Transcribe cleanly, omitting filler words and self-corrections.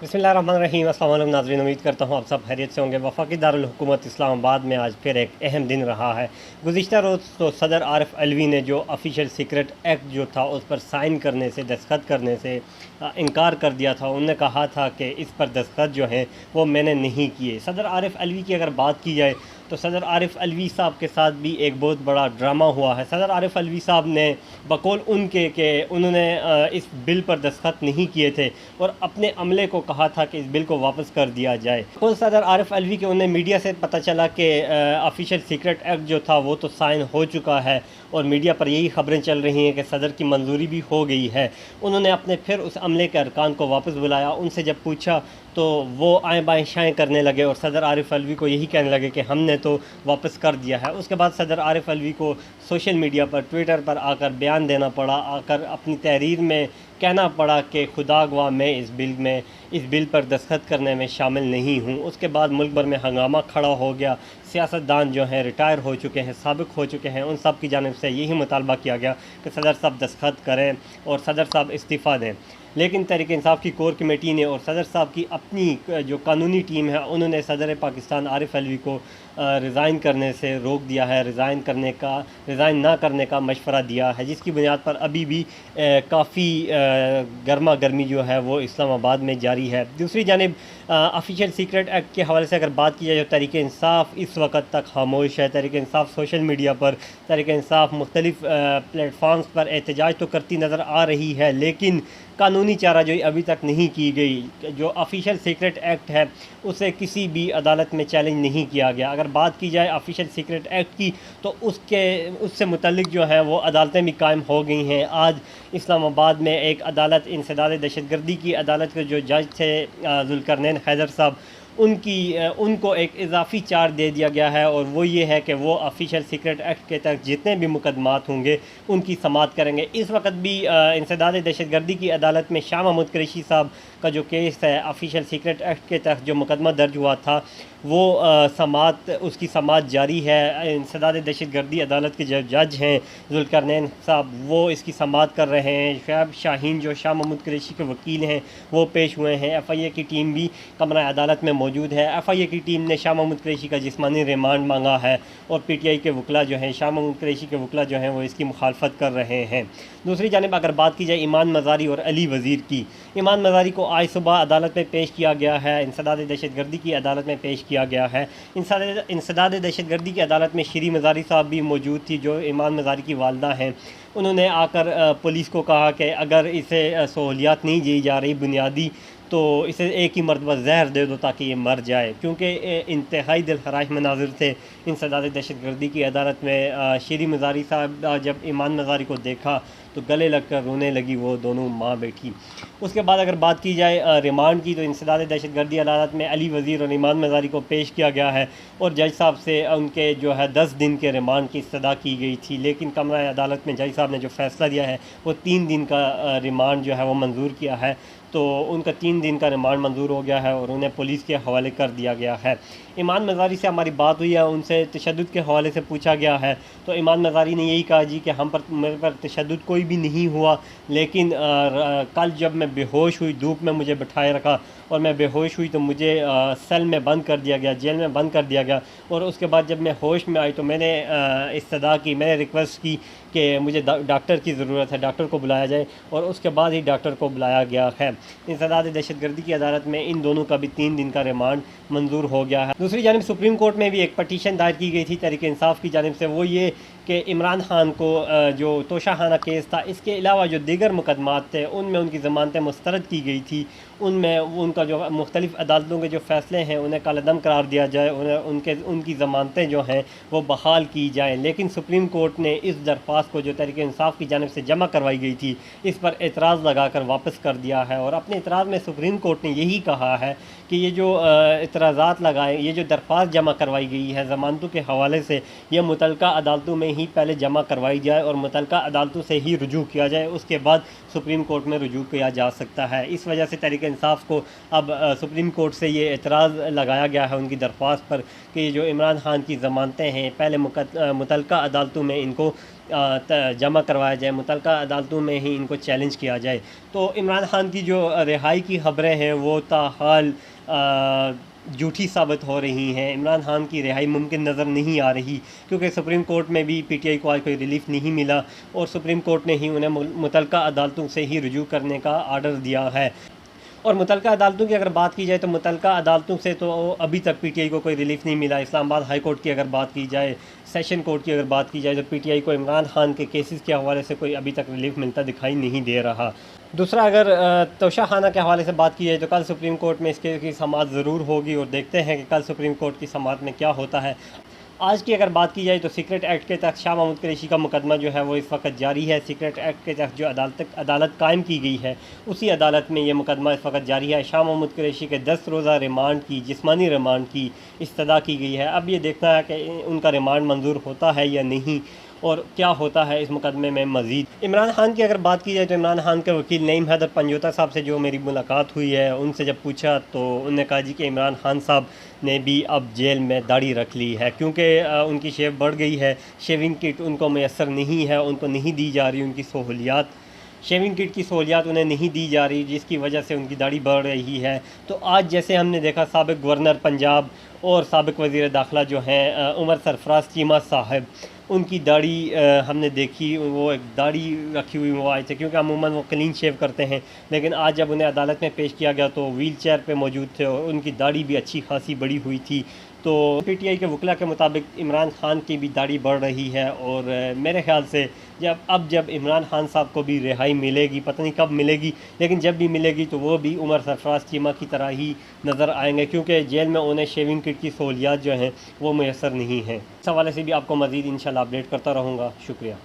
बिस्मिल्लाहिर्रहमानिर्रहीम। अस्सलाम वालेकुम नाज़रीन, उम्मीद करता हूँ आप सब खैरियत से होंगे। वफाकी दारुल हुकूमत इस्लामाबाद में आज फिर एक अहम दिन रहा है। गुज़िश्ता रोज़ तो सदर आरिफ अलवी ने जो ऑफिशियल सीक्रेट एक्ट जो था उस पर साइन करने से, दस्तखत करने से इनकार कर दिया था। उन्होंने कहा था कि इस पर दस्तखत जो हैं वो मैंने नहीं किए। सदर आरिफ अलवी की अगर बात की जाए तो सदर आरिफ अलवी साहब के साथ भी एक बहुत बड़ा ड्रामा हुआ है। सदर आरिफ अलवी साहब ने बकौल उनके कि उन्होंने इस बिल पर दस्तखत नहीं किए थे और अपने अमले को कहा था कि इस बिल को वापस कर दिया जाए। खुद सदर आरिफ अलवी के उन्हें मीडिया से पता चला कि ऑफिशियल सीक्रेट एक्ट जो था वो तो साइन हो चुका है और मीडिया पर यही खबरें चल रही हैं कि सदर की मंजूरी भी हो गई है। उन्होंने अपने फिर उस अमले के अरकान को वापस बुलाया। उनसे जब पूछा तो वो आएँ बाएँ शाएँ करने लगे और सदर आरिफ अलवी को यही कहने लगे कि हमने तो वापस कर दिया है। उसके बाद सदर आरिफ अलवी को सोशल मीडिया पर, ट्विटर पर आकर बयान देना पड़ा, आकर अपनी तहरीर में कहना पड़ा कि खुदा गवाह मैं इस बिल पर दस्तखत करने में शामिल नहीं हूँ। उसके बाद मुल्क भर में हंगामा खड़ा हो गया। सियासतदान जो हैं रिटायर हो चुके हैं, साबिक हो चुके हैं, उन सब की जानिब से यही मुतालबा किया गया कि सदर साहब दस्तखत करें और सदर साहब इस्तीफ़ा दें। लेकिन तहरीक इंसाफ की कोर कमेटी ने और सदर साहब की अपनी जो कानूनी टीम है उन्होंने सदर पाकिस्तान आरिफ अलवी को रिज़ाइन करने से रोक दिया है। रिज़ाइन ना करने का मशवरा दिया है, जिसकी बुनियाद पर अभी भी काफ़ी गर्मा गर्मी जो है वो इस्लामाबाद में जारी है। दूसरी जानिब ऑफिशियल सीक्रेट एक्ट के हवाले से अगर बात की जाए तो तहरीक इंसाफ इस वक्त तक खामोश है। तहरीक इंसाफ सोशल मीडिया पर, तहरीक इंसाफ मुख्तलिफ प्लेटफॉर्म्स पर एहतजाज तो करती नज़र आ रही है, लेकिन कानूनी चाराजोई अभी तक नहीं की गई। जो ऑफिशियल सीक्रेट एक्ट है उसे किसी भी अदालत में चैलेंज नहीं किया गया। अगर बात की जाए ऑफिशियल सीक्रेट एक्ट की तो उससे मुतल्लिक जो है वो अदालतें भी कायम हो गई हैं। आज इस्लामाबाद में एक अदालत, इंसदाद दहशतगर्दी की अदालत के जो जज थे जुल्करनैन हैदर साहब, उनको एक इजाफ़ी चार्ज दे दिया गया है और वो ये है कि वो ऑफिशियल सीक्रेट एक्ट के तहत जितने भी मुकदमात होंगे उनकी समाअत करेंगे। इस वक्त भी इंसदाद दहशतगर्दी की अदालत में शाह महमूद कुरैशी साहब का जो केस है ऑफिशियल सीक्रेट एक्ट के तहत जो मुकदमा दर्ज हुआ था वो उसकी समाअत जारी है। इंसदाद दहशतगर्दी अदालत के जो जज हैं जुल्करनैन साहब वो इसकी समाअत कर रहे हैं। शुएब शाहीन जो शाह महमूद कुरैशी के वकील हैं वो पेश हुए हैं। FIA की टीम भी कमरा अदालत में मौजूद है। FIA की टीम ने शाह महमूद कुरैशी का जिस्मानी रिमांड मांगा है और PTI के वकला जो हैं, शाह महमूद कुरैशी के वकला जो हैं वो इसकी मुखालफत कर रहे हैं। दूसरी जानिब अगर बात की जाए ईमान मज़ारी और अली वज़ीर की, ईमान मज़ारी को आज सुबह अदालत में पेश किया गया है, इंसदाद दहशतगर्दी की अदालत में पेश किया गया है। इंसदाद दहशतगर्दी की अदालत में श्री मज़ारी साहब भी मौजूद थी जो ईमान मज़ारी की वालदा हैं। उन्होंने आकर पुलिस को कहा कि अगर इसे सहूलियात नहीं दी जा रही बुनियादी तो इसे एक ही मरतबा जहर दे दो ताकि ये मर जाए, क्योंकि इंतहाई दिलखराश मनाजिर थे इंसदाद दहशतगर्दी की अदालत में। श्री मज़ारी साहब जब ईमान मज़ारी को देखा तो गले लगकर रोने लगी वो दोनों माँ बेटी। उसके बाद अगर बात की जाए रिमांड की तो इंसदाद दहशतगर्दी अदालत में अली वज़ीर और ईमान मज़ारी को पेश किया गया है और जज साहब से उनके जो है 10 दिन के रिमांड की इस्तदा की गई थी, लेकिन कमरा अदालत में जज साहब ने जो फ़ैसला दिया है वो 3 दिन का रिमांड जो है वो मंजूर किया है। तो उनका 3 दिन का रिमांड मंजूर हो गया है और उन्हें पुलिस के हवाले कर दिया गया है। ईमान मज़ारी से हमारी बात हुई है, उनसे तशद्दुद के हवाले से पूछा गया है तो ईमान मज़ारी ने यही कहा जी कि मेरे पर तशद्दुद कोई भी नहीं हुआ, लेकिन कल जब मैं बेहोश हुई, धूप में मुझे बिठाए रखा और मैं बेहोश हुई तो मुझे सेल में बंद कर दिया गया, जेल में बंद कर दिया गया और उसके बाद जब मैं होश में आई तो मैंने इस्तदा की, मैंने रिक्वेस्ट की कि मुझे डॉक्टर की ज़रूरत है, डॉक्टर को बुलाया जाए और उसके बाद ही डॉक्टर को बुलाया गया है। इंसदाद दहशतगर्दी की अदालत में इन दोनों का भी 3 दिन का रिमांड मंजूर हो गया है। दूसरी जानिब सुप्रीम कोर्ट में भी एक पटिशन दायर की गई थी तहरीक इंसाफ की जानिब से, वो ये कि इमरान खान को जो तोशाखाना केस था इसके अलावा जो दीगर मुकदमात थे उनमें उनकी ज़मानतें मुस्तरद की गई थी, उनमें उनका जो मुख्तलिफ़ अदालतों के जो फ़ैसले हैं उन्हें कालअदम करार दिया जाए, उनकी ज़मानतें जो हैं वो बहाल की जाएँ। लेकिन सुप्रीम कोर्ट ने इस दरख्वास्त को जो तहरीक इंसाफ की जानिब से जमा करवाई गई थी इस पर एतराज़ लगा कर वापस कर दिया है और अपने एतराज़ में सुप्रीम कोर्ट ने यही कहा है कि ये जो एतराज़ात लगाए, ये जो दरख्वास्त जमा करवाई गई है ज़मानतों के हवाले से, ये मुतल्लिका अदालतों में ही पहले जमा करवाई जाए और मुतल्लिका अदालतों से ही रुजू किया जाए, उसके बाद सुप्रीम कोर्ट में रुजू किया जा सकता है। इस वजह से तहरीक इंसाफ को अब सुप्रीम कोर्ट से ये एतराज़ लगाया गया है उनकी दरख्वास्त पर कि जो इमरान खान की ज़मानतें हैं पहले मुतल्लिका अदालतों में इनको जमा करवाया जाए, मुतल्लिका अदालतों में ही इनको चैलेंज किया जाए। तो इमरान खान की जो रिहाई की खबरें हैं वो ताहाल झूठी साबित हो रही हैं। इमरान खान की रिहाई मुमकिन नज़र नहीं आ रही, क्योंकि सुप्रीम कोर्ट में भी पीटीआई को आज कोई रिलीफ नहीं मिला और सुप्रीम कोर्ट ने ही उन्हें मुतल्लिका अदालतों से ही रुजू करने का आर्डर दिया है। और मुतल्लिका अदालतों की अगर बात की जाए तो मुतल्लिका अदालतों से तो अभी तक पीटीआई को कोई रिलीफ नहीं मिला। इस्लामाबाद हाई कोर्ट की अगर बात की जाए, सेशन कोर्ट की अगर बात की जाए, तो पीटीआई को इमरान खान के केसेस के हवाले से कोई अभी तक रिलीफ मिलता दिखाई नहीं दे रहा। दूसरा, अगर तोशाखाना के हवाले से बात की जाए तो कल सुप्रीम कोर्ट में इसके की समाअत ज़रूर होगी और देखते हैं कि कल सुप्रीम कोर्ट की समाअत में क्या होता है। आज की अगर बात की जाए तो सीक्रेट एक्ट के तहत शाह महमूद कुरैशी का मुकदमा जो है वो इस वक्त जारी है। सीक्रेट एक्ट के तहत जो अदालत कायम की गई है उसी अदालत में ये मुकदमा इस वक्त जारी है। शाह महमूद कुरैशी के 10 रोज़ा रिमांड की, जिस्मानी रिमांड की इस्तदा की गई है। अब ये देखना है कि उनका रिमांड मंजूर होता है या नहीं और क्या होता है इस मुकदमे में मज़ीद। इमरान खान की अगर बात की जाए तो इमरान खान के वकील नईम हैदर पंजोता साहब से जो मेरी मुलाकात हुई है, उनसे जब पूछा तो उन्होंने कहा जी कि इमरान खान साहब ने भी अब जेल में दाढ़ी रख ली है, क्योंकि उनकी शेव बढ़ गई है। शेविंग किट उनको मैसर नहीं है, उनको नहीं दी जा रही उनकी सहूलियात, शेविंग किट की सहूलियात उन्हें नहीं दी जा रही, जिसकी वजह से उनकी दाढ़ी बढ़ रही है। तो आज जैसे हमने देखा साबिक गवर्नर पंजाब और साबिक वज़ीर दाखिला जो हैं उमर सरफराज चीमा साहब, उनकी दाढ़ी हमने देखी, वो एक दाढ़ी रखी हुई वो आए थे, क्योंकि अमूमन वो क्लीन शेव करते हैं। लेकिन आज जब उन्हें अदालत में पेश किया गया तो व्हील चेयर पर मौजूद थे और उनकी दाढ़ी भी अच्छी खासी बड़ी हुई थी। तो पीटीआई के वकला के मुताबिक इमरान खान की भी दाढ़ी बढ़ रही है और मेरे ख़्याल से जब इमरान खान साहब को भी रिहाई मिलेगी, पता नहीं कब मिलेगी, लेकिन जब भी मिलेगी तो वो भी उमर सरफराज चीमा की तरह ही नज़र आएंगे, क्योंकि जेल में उन्हें शेविंग किट की सहूलियात जो हैं वो मैसर नहीं हैं। इस हवाले से भी आपको मज़ीद इंशाल्लाह अपडेट करता रहूँगा। शुक्रिया।